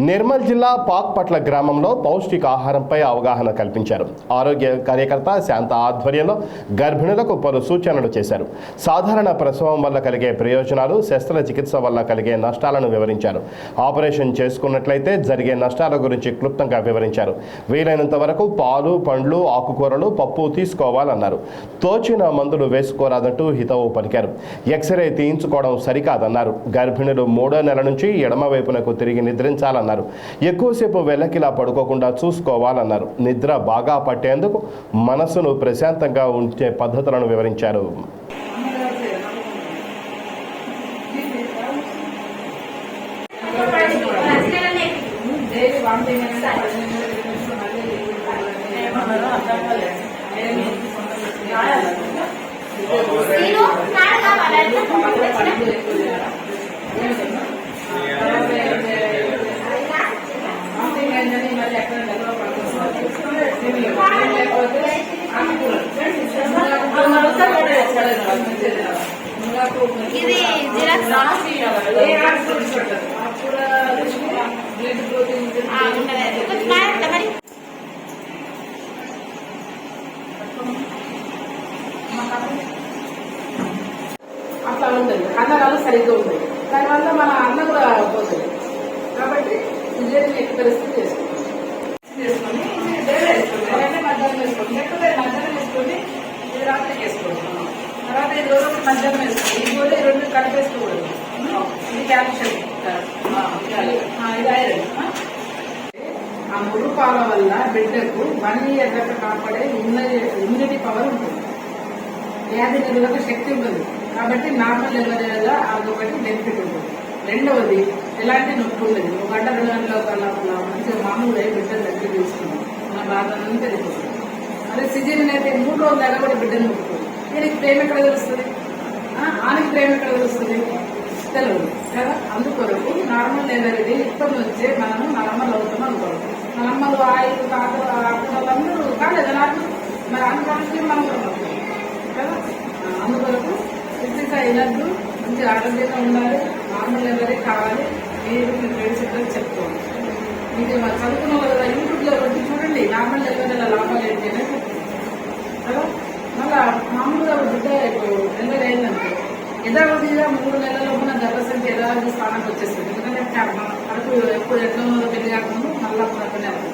నిర్మల్ జిల్లా పాక్పట్ల గ్రామంలో పౌష్టికాహారంపై అవగాహన కల్పించారు. ఆరోగ్య కార్యకర్త శాంత ఆధ్వర్యంలో గర్భిణులకు పలు సూచనలు చేశారు. సాధారణ ప్రసవం వల్ల కలిగే ప్రయోజనాలు, శస్త్రచికిత్స వల్ల కలిగే నష్టాలను వివరించారు. ఆపరేషన్ చేసుకున్నట్లయితే జరిగే నష్టాల గురించి క్లుప్తంగా వివరించారు. వీలైనంత వరకు పాలు, పండ్లు, ఆకుకూరలు, పప్పు తీసుకోవాలన్నారు. తోచిన మందులు వేసుకోరాదంటూ హితవు పలికారు. ఎక్స్రే తీయించుకోవడం సరికాదన్నారు. గర్భిణులు 3వ నెల నుంచి ఎడమ వైపునకు తిరిగి నిద్రించాలన్నారు. ఎక్కువసేపు వెల్లకిలా పడుకోకుండా చూసుకోవాలన్నారు. నిద్ర బాగా పట్టేందుకు మనసును ప్రశాంతంగా ఉంచే పద్ధతులను వివరించారు. ఇది జిరాక్స్ అట్లా ఉంటుంది. అన్నగాలు సరిగ్గా ఉంది. దానివల్ల మన అన్న కూడా పోతుంది. కాబట్టి ఇంజనీరింగ్ ఎక్కువ పరిస్థితి చేసుకొని మధ్యాహ్నం వేసుకోండి. లేకపోతే మధ్యాహ్నం వేసుకొని ఇది రాత్రికి వేసుకోండి. తర్వాత ఇది రోజు మధ్యాహ్నం వేసుకోండి. ఇది కూడా 2 కలిపేసుకోకూడదు. ఇది క్యాల్షియం, ఇది ఐరన్. ఆ మురుపాల వల్ల బిడ్డకు 1 year దాకా కాపాడే ఇమ్యూనిటీ పవర్ ఉంటుంది. వ్యాధి నిరోధక శక్తి ఉంటుంది. కాబట్టి నార్మల్ డెలివరీగా అదొకటి బెనిఫిట్ ఉంటుంది. రెండవది ఎలాంటి నొప్పి ఉండదు. 1 గంట 2 గంటల కల్లా మంచిగా మామూలుగా బిడ్డలు దగ్గర తీసుకున్నాం. మన బాధ అంతా తెలియదు. అదే సిజేరియన్ అయితే 3 రోజుల దాకా కూడా బిడ్డను ముట్టుకోదు. దీనికి ప్రేమ ఎక్కడ తెలుస్తుంది? ఆనికి ప్రేమ ఎక్కడ తెలుస్తుంది? తెలియదు కదా. అందుకొరకు నార్మల్ డెలివరీ ఇప్పటి నుంచే మనము నార్మల్ అవుతాం అనుకోవాలి. నార్మల్ 5 వాళ్ళందరూ కాలేదు నార్మల్. మరి అందుకని మనం కదా. అందుకొరకు ఫిజిక్స్ అయినట్టు మంచి ఆరోగ్యంగా ఉండాలి. నార్మల్ డెలివరీ కావాలి. మీరు మీ ఫ్రెండ్స్ ఇద్దరు చెప్పుకోండి. మీకు చదువుకున్న కదా యూట్యూబ్లో వచ్చి చూడండి. నార్మల్ డెలివరీల లాభాలు ఏంటి అనేది కదా. మళ్ళా మామూలుగా బిడ్డ డెలివరీ అయిందంటే యథావిధిగా 3 నెలల్లో ఉన్న గర్భసంఖ్య యథావిధి స్థానానికి వచ్చేస్తుంది. ఎందుకంటే కడుపు ఎప్పుడు ఎట్లా ఉన్నదో పెళ్లి కాకుండా మళ్ళీ అప్పుడు